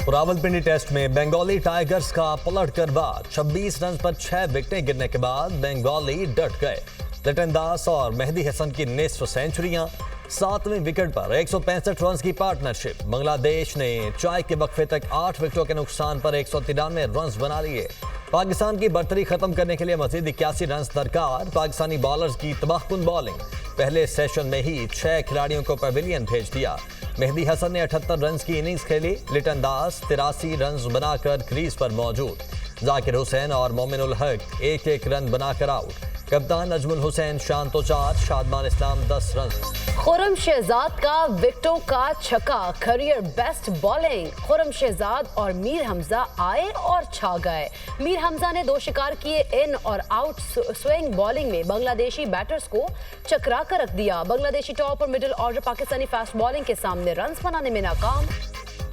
Rawalpindi test में Bengali tigers का पलटकर बाद 26 रन पर 6 विकेटें गिरने के बाद बंगाली डट गए। लिटन दास और मेहदी हसन की निस्फ सेंचुरियां, 7वें विकेट पर 165 रन की पार्टनरशिप। बांग्लादेश ने चाय के वक्फे तक 8 विकेटों के नुकसान पर 193 रन बना लिए। पाकिस्तान की बर्तरी खत्म करने के लिए मजीद 81 रन दरकार। पाकिस्तानी बॉलर्स की तबाहकुन बॉलिंग, पहले सेशन में ही 6 खिलाड़ियों को पवेलियन भेज दिया। मेहदी हसन ने 78 रन की इनिंग्स खेली। लिटन दास 83 रन बनाकर क्रीज पर मौजूद। जाकिर हुसैन और मोमिन उल हक 1-1 रन बनाकर आउट। कप्तान नजमुल हुसैन शांतो 4, शादमान इस्लाम 10 रन। खुर्रम शहजाद का विकेटों का छक्का, career best bowling. Khurram Shahzad और मीर हमजा आए और छा गए। मीर हमजा ने 2 शिकार किए। इन और आउट स्विंग बॉलिंग में बांग्लादेशी बैटर्स को चकरा कर रख दिया। बांग्लादेशी टॉप और middle order Pakistani fast bowling के सामने रन बनाने में नाकाम।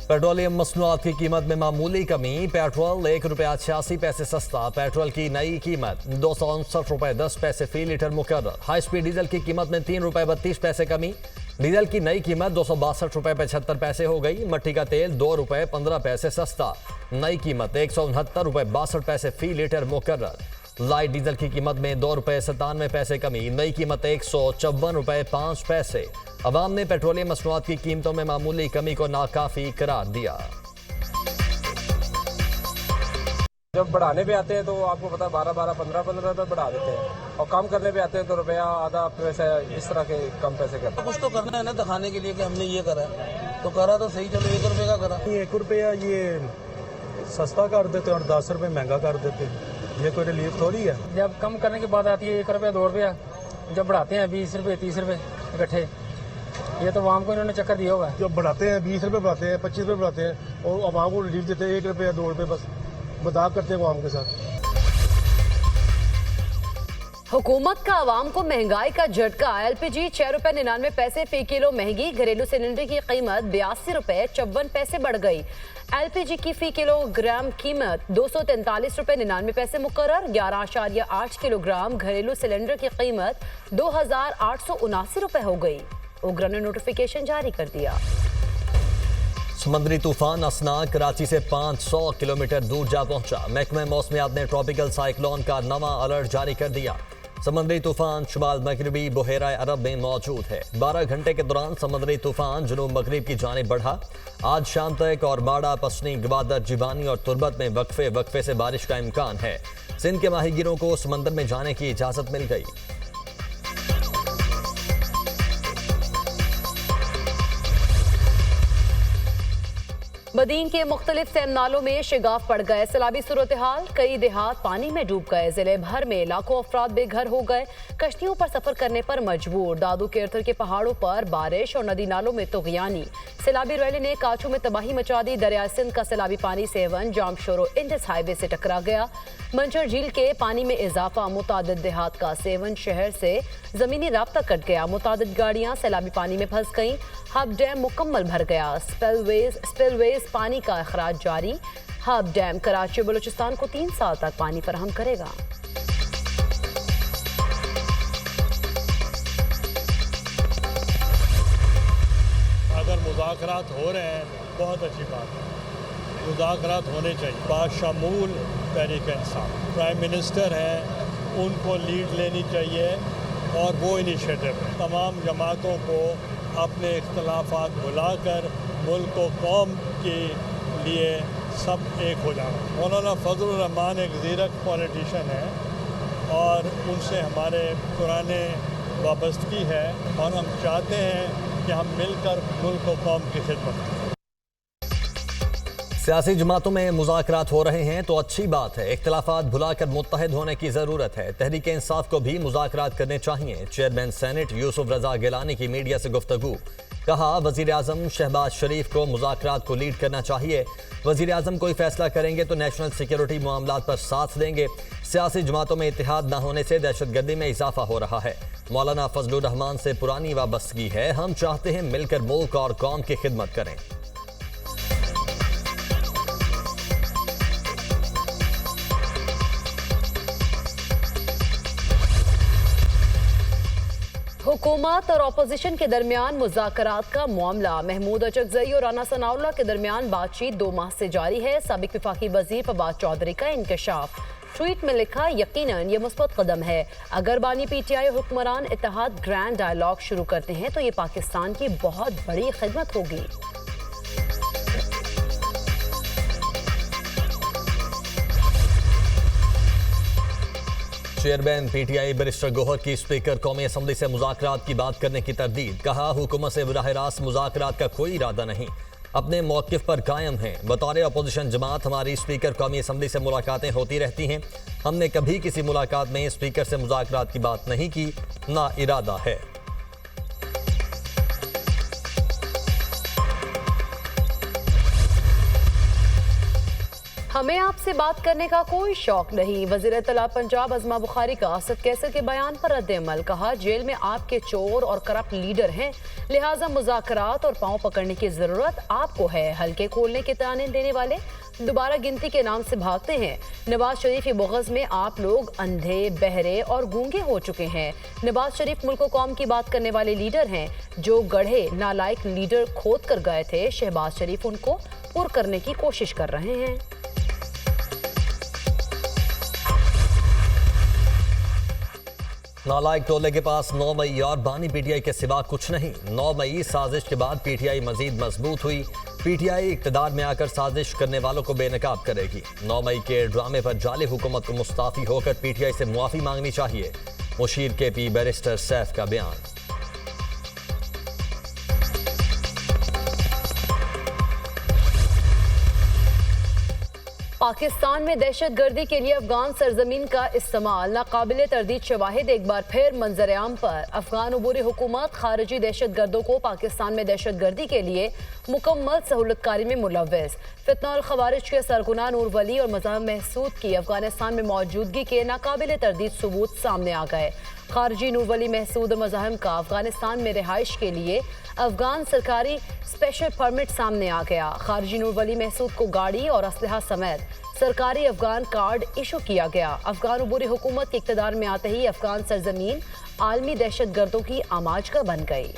पेट्रोलियम मसनूआत की कीमत में मामूली कमी। पेट्रोल ₹1.86 सस्ता। पेट्रोल की नई कीमत ₹259.10 फी लीटर मुकर्रर। हाई स्पीड डीजल की कीमत में ₹3.32 कमी। डीजल की नई कीमत ₹262.75 हो गई। मट्टी का तेल ₹2.15 सस्ता। नई कीमत ₹169.62 फी लीटर मुकर्रर। लाइट डीजल की कीमत में ₹2.97 कमी। नई कीमत ₹154.05। अवाम ने पेट्रोलियम मसनूआत की कीमतों में मामूली कमी को नाकाफी करार दिया। जब बढ़ाने पे आते हैं तो आपको पता है 12-12, 15-15 रुपए बढ़ा देते हैं, और कम करने पे आते हैं तो रुपया आधा पैसा इस तरह के कम पैसे करते हैं। कुछ तो करना है ना, दिखाने के लिए कि हमने ये करा है, तो करा तो सही। चलो 1 रुपये का करा। ₹1 ये सस्ता कर देते और 10 रुपये महंगा कर देते हैं। ये कोई रिलीफ थोड़ी है। जब कम करने की बात आती है ₹1, ₹2, जब बढ़ाते हैं 20 रुपए 30 रुपए इकट्ठे, ये तो आवाम को इन्होंने चक्कर दिया होगा। जब बढ़ाते हैं 20 रुपये बढ़ाते हैं, 25 रुपये बढ़ाते हैं और आवाम को रिलीफ देते हैं ₹1, ₹2, बस मजाक करते हैं आवाम के साथ। हुकूमत का आवाम को महंगाई का झटका। LPG ₹6.99 फी किलो महंगी। घरेलू सिलेंडर की कीमत ₹82.54 बढ़ गई। LPG की फी किलोग्राम कीमत ₹243.99 मुकर्रर। 11.8 किलोग्राम घरेलू सिलेंडर की कीमत ₹2,879 हो गई। उग्र ने नोटिफिकेशन जारी कर दिया। समुद्री तूफान असना कराची से 500 किलोमीटर दूर जा पहुंचा। महकमे मौसमियात ने ट्रॉपिकल साइक्लोन का नवा अलर्ट जारी कर दिया। समुद्री तूफान शुमाल मगरबी बुहेरा अरब में मौजूद है। 12 घंटे के दौरान समुद्री तूफान जुनूब मगरिब की जानिब बढ़ा। आज शाम तक और बाड़ा, पसनी, गवादर, जिबानी और तुर्बत में वक्फे से बारिश का इम्कान है। सिंध के माहीगीरों को समंदर में जाने की इजाजत मिल गई। बदीन के मुख्तलिफ सैम नालों में शिगाफ पड़ गए। सैलाबी सूरत हाल, कई देहात पानी में डूब गए। जिले भर में लाखों अफराद बेघर हो गए। कश्तियों पर सफर करने पर मजबूर। दादू के इर्द के पहाड़ों पर बारिश और नदी नालों में तुगयानी। सैलाबी रैली ने काचू में तबाही मचा दी। दरिया सिंध का सैलाबी पानी सेवन जामशोरो इंडस हाईवे से टकरा गया। मंचर झील के पानी में इजाफा। मुतादिद देहात का सेवन शहर से जमीनी राब्ता कट गया। मुतादिद गाड़ियां सैलाबी पानी में फंस गईं। हब डैम मुकम्मल भर गया। स्पिलवेज पानी का अखराज जारी। हब डैम कराची बलूचिस्तान को 3 साल तक पानी फराहम करेगा। अगर मुज़ाकरात हो रहे हैं बहुत अच्छी बात है, मुज़ाकरात होने चाहिए। बाशमूल तहरीक इंसाफ प्राइम मिनिस्टर हैं, उनको लीड लेनी चाहिए और वो इनिशिएटिव है। तमाम जमातों को अपने इख्तलाफात भुलाकर मुल्क व कौम के लिए सब एक हो जाना। मौलाना फजलुर रहमान एक ज़ीरक पॉलिटिशियन है और उनसे हमारे पुराने वाबस्तगी है और हम चाहते हैं कि हम मिलकर मुल्क व कौम की खिदमत करें। सियासी जमातों में मुज़ाकरात हो रहे हैं तो अच्छी बात है। इख्तिलाफात भुलाकर मुत्तहिद होने की ज़रूरत है। तहरीक इंसाफ को भी मुज़ाकरात करने चाहिए। चेयरमैन सेनेट यूसुफ रजा गिलानी की मीडिया से गुफ्तगू। कहा, वज़ीर आज़म शहबाज शरीफ को मुज़ाकरात को लीड करना चाहिए। वज़ीर आज़म कोई फैसला करेंगे तो नेशनल सिक्योरिटी मामलात पर साथ देंगे। सियासी जमातों में इत्तेहाद न होने से दहशतगर्दी में इजाफा हो रहा है। मौलाना फजलुर रहमान से पुरानी वाबस्तगी है। हम चाहते हैं मिलकर मुल्क और कौम की खिदमत करें। हुकूमत और अपोजिशन के दरमियान मुज़ाकरात का मामला। महमूद अचकज़ई और राना सनाउल्लाह के दरमियान बातचीत 2 माह से जारी है। साबिक वफाकी वजीर फवाद चौधरी का इंकशाफ। ट्वीट में लिखा, यकीनन ये मुस्बत कदम है। अगर बानी पीटीआई हुक्मरान इत्तेहाद ग्रैंड डायलॉग शुरू करते हैं तो ये पाकिस्तान की बहुत बड़ी खिदमत होगी। चेयरमैन पीटीआई बैरिस्टर गोहर की स्पीकर कौमी असम्बली से मुज़ाकरात की बात करने की तरदीद। कहा, हुकूमत से बराह रास्त मुज़ाकरात का कोई इरादा नहीं, अपने मौक़िफ़ पर कायम हैं। बतौर अपोजिशन जमात हमारी स्पीकर कौमी असम्बली से मुलाकातें होती रहती हैं। हमने कभी किसी मुलाकात में स्पीकर से मुज़ाकरात की बात नहीं की, ना इरादा है। हमें आपसे बात करने का कोई शौक नहीं। वज़ीर इत्तला पंजाब अज़मा बुखारी का असद कैसर के बयान पर रद्द-ए-अमल। कहा, जेल में आपके चोर और करप्ट लीडर हैं, लिहाजा मुज़ाकरात और पांव पकड़ने की जरूरत आपको है। हल्के खोलने के ताने देने वाले दोबारा गिनती के नाम से भागते हैं। नवाज शरीफ की बुग़्ज़ में आप लोग अंधे, बहरे और गूंगे हो चुके हैं। नवाज शरीफ मुल्क कौम की बात करने वाले लीडर हैं, जो गढ़े नालायक लीडर खोद कर गए थे। शहबाज शरीफ उनको पुर करने की कोशिश कर रहे हैं। नालायक टोले के पास 9 मई और बानी पीटीआई के सिवा कुछ नहीं। 9 मई साजिश के बाद पीटीआई मजीद मजबूत हुई। पीटीआई इक्तदार में आकर साजिश करने वालों को बेनकाब करेगी। 9 मई के ड्रामे पर जाली हुकूमत को मुस्ताफी होकर पीटीआई से मुआफी मांगनी चाहिए। मुशीर KP बैरिस्टर सैफ का बयान। पाकिस्तान में दहशतगर्दी के लिए अफगान सरजमीन का इस्तेमाल नाकाबिले तरदीद शवाहिद एक बार फिर मंजर आम पर। अफगान अबूरी हुकूमत खारजी दहशतगर्दों को पाकिस्तान में दहशतगर्दी के लिए मुकम्मल सहूलतकारी में मुलव्वस। फितना और खवारिज के सरगुना नूर वली और मज़हब महसूद की अफगानिस्तान में मौजूदगी के नाकाबिले तरदीद सबूत सामने आ गए। खारजी नूर वली महसूद मज़ाहिम का अफगानिस्तान में रिहाइश के लिए अफगान सरकारी स्पेशल परमिट सामने आ गया। खारजी नूर वली महसूद को गाड़ी और असलहा समेत सरकारी अफगान कार्ड इशू किया गया। अफगान अबूरी हुकूमत के इक़्तिदार में आते ही अफगान सरजमीन आलमी दहशतगर्दों की आमाज का बन गई।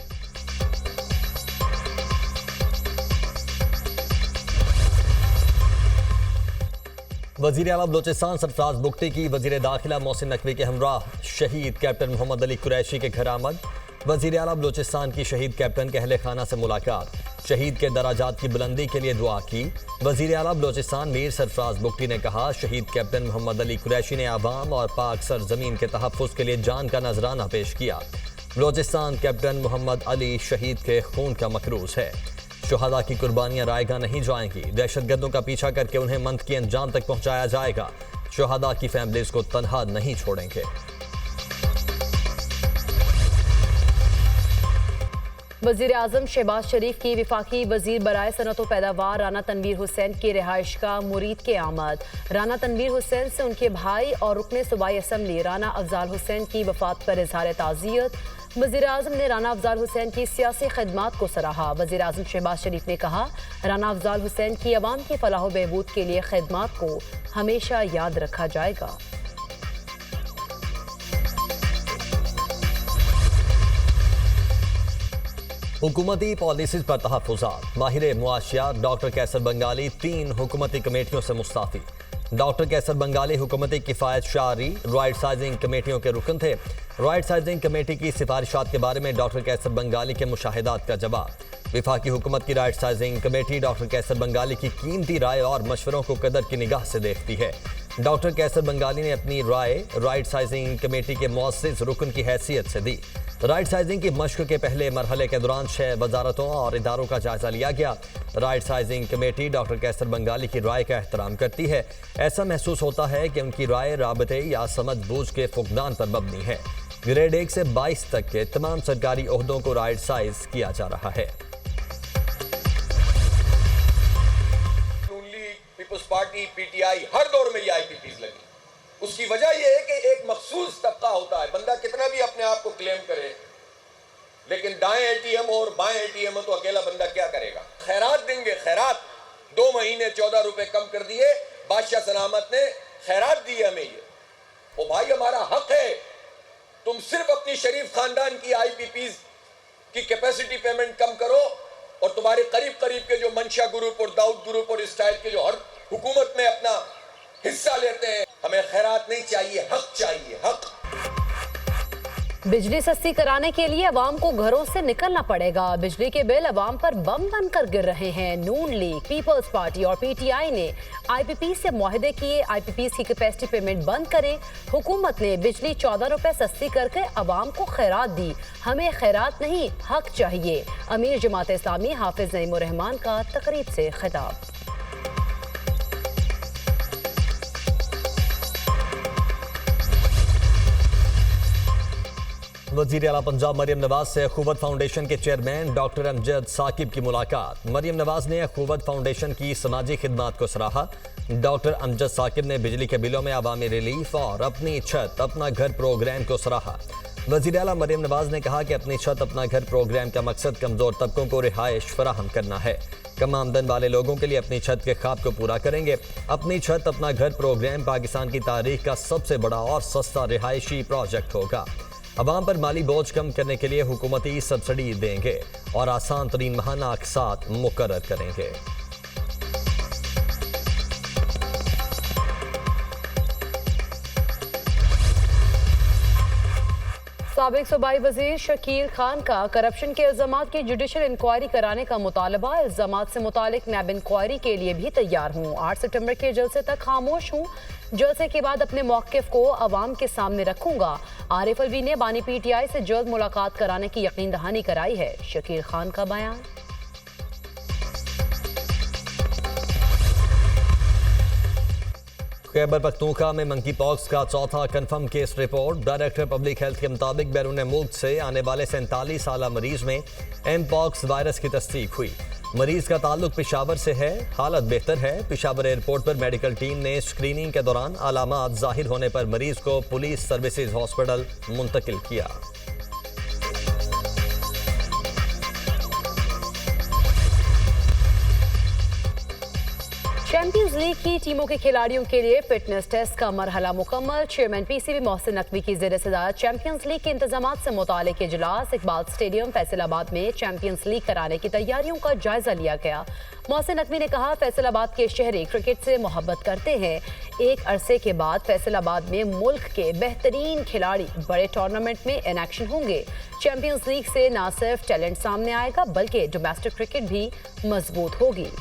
वज़ीर आला बलोचिस्तान सरफराज बुगटी की वज़ीर दाखिला मोहसिन नकवी के हमराह शहीद कैप्टन मोहम्मद अली कुरैशी के घर आमद। वज़ीर आला बलोचिस्तान की शहीद कैप्टन के अहले खाना से मुलाकात। शहीद के दराजात की बुलंदी के लिए दुआ की। वज़ीर आला बलोचिस्तान मीर सरफराज बुगटी ने कहा, शहीद कैप्टन मोहम्मद अली कुरैशी ने आवाम और पाक सरजमीन के तहफ़्फ़ुज़ के लिए जान का नजराना पेश किया। बलोचिस्तान कैप्टन मोहम्मद अली शहीद के खून का मकरूज़ है। शुहदा की कुर्बानियां रायगा नहीं जाएंगी। दहशतगर्दों का पीछा करके उन्हें मंत की अंजाम तक पहुंचाया जाएगा। शुहदा की फैमिलीज को तनहा नहीं छोड़ेंगे। वज़ीर आज़म शहबाज शरीफ की विफाकी वज़ीर बराए सनत व पैदावार राना तनवीर हुसैन की रिहाइश का मुरीद के आमद। राना तनवीर हुसैन से उनके भाई और रुकने सूबाई असम्बली राना अफजाल हुसैन की वफात पर इजहार ताज़ियत। वज़ीर आज़म ने राना अफजाल हुसैन की सियासी खिदमात को सराहा। वज़ीर आज़म शहबाज शरीफ ने कहा, राना अफजाल हुसैन की अवाम की फलाह व बहबूद के लिए खिदमात को हमेशा याद रखा जाएगा। हुकूमती पॉलिसीज पर तहफ़्फ़ुज़ात। माहिर मुआशियात डॉक्टर कैसर बंगाली 3 हुकूमती कमेटियों से मुस्ताफ़ी। डॉक्टर कैसर बंगाली हुकूमती किफ़ायत शारी राइट साइजिंग कमेटियों के रुकन थे। राइट साइजिंग कमेटी की सिफारिशात के बारे में डॉक्टर कैसर बंगाली के मुशाहिदात का जवाब। विफाकी हुकूमत की राइट साइजिंग कमेटी डॉक्टर कैसर बंगाली की कीमती राय और मशवरों को कदर की निगाह से देखती है। डॉक्टर कैसर बंगाली ने अपनी राय राइट साइजिंग कमेटी के मुअस्सिस रुकन की हैसियत से दी। राइट साइजिंग की मश्क के पहले मरहले के दौरान 6 वजारतों और इदारों का जायजा लिया गया। राइट साइजिंग कमेटी डॉक्टर कैसर बंगाली की राय का एहतराम करती है। ऐसा महसूस होता है कि उनकी राय राबते या समझ बूझ के फुकदान पर मबनी है। ग्रेड 1 से 22 तक के तमाम सरकारी ओहदों को राइट साइज किया जा रहा है। पीपल्स पार्टी PTI हर दौर में ये IPPs लगी। उसकी वजह यह है कि एक मखसूस तबका होता है, बंदा कितना भी अपने आप को क्लेम करे, लेकिन दाएं ATM और बाएं ATM तो अकेला बंदा क्या करेगा। खैरात देंगे, खैरात 2 महीने 14 रुपए कम कर दिए। बादशाह सलामत ने खैरात दी हमें। ये ओ भाई हमारा हक है तुम सिर्फ अपनी शरीफ खानदान की आईपीपीज की कैपेसिटी पेमेंट कम करो और तुम्हारे करीब करीब के जो मंशा ग्रुप और दाऊद ग्रुप और इस टाइप के जो हर हुकूमत में अपना हिस्सा लेते हैं, हमें खैरात नहीं चाहिए, हक चाहिए, हक। बिजली सस्ती कराने के लिए अवाम को घरों से निकलना पड़ेगा। बिजली के बिल अवाम पर बम बनकर गिर रहे हैं। नून लीग, पीपल्स पार्टी और पीटीआई ने आईपीपी से मुआहदे किए, आईपीपी की कैपेसिटी पेमेंट बंद करें। हुकूमत ने बिजली 14 रुपए सस्ती करके अवाम को खैरात दी। हमें खैरात नहीं, हक चाहिए। अमीर जमात इस्लामी हाफिज नईमुर रहमान का तकरीब से खिताब। वज़ीर आला पंजाब मरियम नवाज से अखूवत फाउंडेशन के चेयरमैन डॉक्टर अमजद साकिब की मुलाकात। मरियम नवाज ने अखूवत फाउंडेशन की समाजी खिदमात को सराहा। डॉक्टर अमजद साकिब ने बिजली के बिलों में अवामी रिलीफ और अपनी छत अपना घर प्रोग्राम को सराहा। वज़ीर आला मरियम नवाज ने कहा कि अपनी छत अपना घर प्रोग्राम का मकसद कमज़ोर तबकों को रिहाइश फराहम करना है। कम आमदन वाले लोगों के लिए अपनी छत के ख्वाब को पूरा करेंगे। अपनी छत अपना घर प्रोग्राम पाकिस्तान की तारीख का सबसे बड़ा और सस्ता रिहायशी प्रोजेक्ट होगा। अवाम पर माली बोझ कम करने के लिए हुकूमती सब्सिडी देंगे और आसान तरीन माहाना अक़सात मुकर्रर करेंगे। साबिक सूबाई वजीर शकील खान का करप्शन के इल्जामात की जुडिशल इंक्वायरी कराने का मुतालबा। इल्जामात से मुतालिक नैब इंक्वायरी के लिए भी तैयार हूँ। 8 सितंबर के जलसे तक खामोश हूँ। जलसे के बाद अपने मौक़िफ़ को अवाम के सामने रखूंगा। आरिफ अलवी ने बानी पीटीआई से जल्द मुलाकात कराने की यकीन दहानी कराई है। शकील खान का बयान। खैबर पख्तूनख्वा में मंकी पॉक्स का चौथा confirm case report. Director public health के मुताबिक बैरून मुल्क से आने वाले 47 साला मरीज में एम पॉक्स वायरस की तस्दीक हुई। मरीज का ताल्लुक पेशावर से है। हालत बेहतर है। पेशावर एयरपोर्ट पर मेडिकल टीम ने स्क्रीनिंग के दौरान अलामात जाहिर होने पर मरीज को पुलिस सर्विसेज हॉस्पिटल मुंतकिल किया। चैंपियंस लीग की टीमों के खिलाड़ियों के लिए फिटनेस टेस्ट का मरहला मुकम्मल। चेयरमैन पीसीबी मोहसिन नकवी की ज़ेर सदारत चैंपियंस लीग के इंतजामात से मुतालिक इजलास। इकबाल स्टेडियम फैसलाबाद में चैंपियंस लीग कराने की तैयारियों का जायजा लिया गया। मोहसिन नकवी ने कहा, फैसलाबाद के शहरी क्रिकेट से मोहब्बत करते हैं। एक अरसे के बाद फैसलाबाद में मुल्क के बेहतरीन खिलाड़ी बड़े टूर्नामेंट में इन एक्शन होंगे। चैंपियंस लीग से न सिर्फ टैलेंट सामने आएगा बल्कि डोमेस्टिक क्रिकेट भी मजबूत होगी।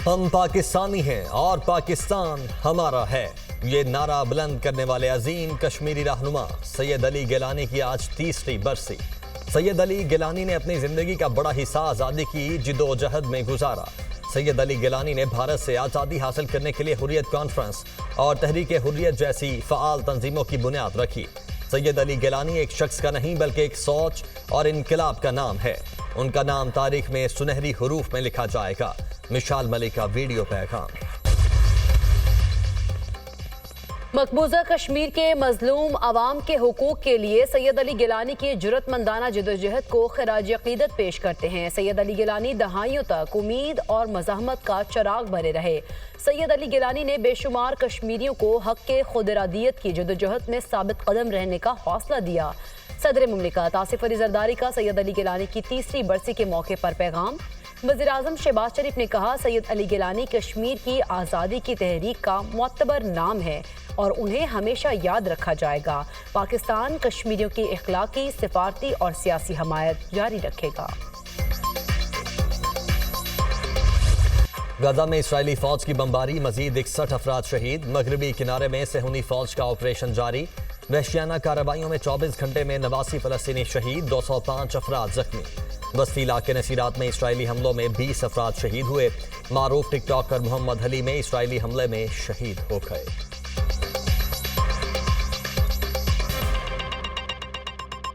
हम पाकिस्तानी हैं और पाकिस्तान हमारा है, ये नारा बुलंद करने वाले अजीम कश्मीरी रहनुमा सैयद अली गिलानी की आज 30वीं बरसी। सैयद अली गिलानी ने अपनी जिंदगी का बड़ा हिस्सा आज़ादी की जिदोजहद में गुजारा। सैयद अली गिलानी ने भारत से आज़ादी हासिल करने के लिए हुर्रियत कॉन्फ्रेंस और तहरीक हुर्रियत जैसी फ़आल तंजीमों की बुनियाद रखी। सैयद अली गिलानी एक शख्स का नहीं बल्कि एक सोच और इनकलाब का नाम है। उनका नाम तारीख में सुनहरी हुरूफ में लिखा जाएगा। मिशाल मलिक का वीडियो पैगाम। मकबूजा कश्मीर के मजलूम अवाम के हुकूक के लिए सैयद अली गिलानी की जुर्रतमंदाना जदोजहद को खराज अकीदत पेश करते हैं। सैयद अली गिलानी दहाइयों तक उम्मीद और मज़ाहमत का चराग बने रहे। सैयद अली गिलानी ने बेशुमार कश्मीरियों को हक के खुद इरादियत की जदोजहद में साबित कदम रहने का हौसला दिया। सदर मुमलिकत आसिफ अली जरदारी का सैयद अली गिलानी की 30वीं बरसी के मौके पर पैगाम। वज़ीर आज़म शहबाज शरीफ ने कहा, सैयद अली गिलानी कश्मीर की आज़ादी की तहरीक का मुअत्तबर नाम है और उन्हें हमेशा याद रखा जाएगा। पाकिस्तान कश्मीरियों की इखलाकी, सिफारती और सियासी हमायत जारी रखेगा। गजा में इसराइली फौज की बमबारी, मजीद 61 अफराद शहीद। मगरबी किनारे में सेहूनी फौज का ऑपरेशन जारी। वहशियाना कार्रवाइयों में 24 घंटे में 89 फलस्तीनी शहीद, 205 अफराद जख्मी। बस्ती इलाके नसीरात में इसराइली हमलों में 20 अफराद शहीद हुए। मारूफ टिकटॉकर मोहम्मद अली में इसराइली हमले में शहीद हो गए।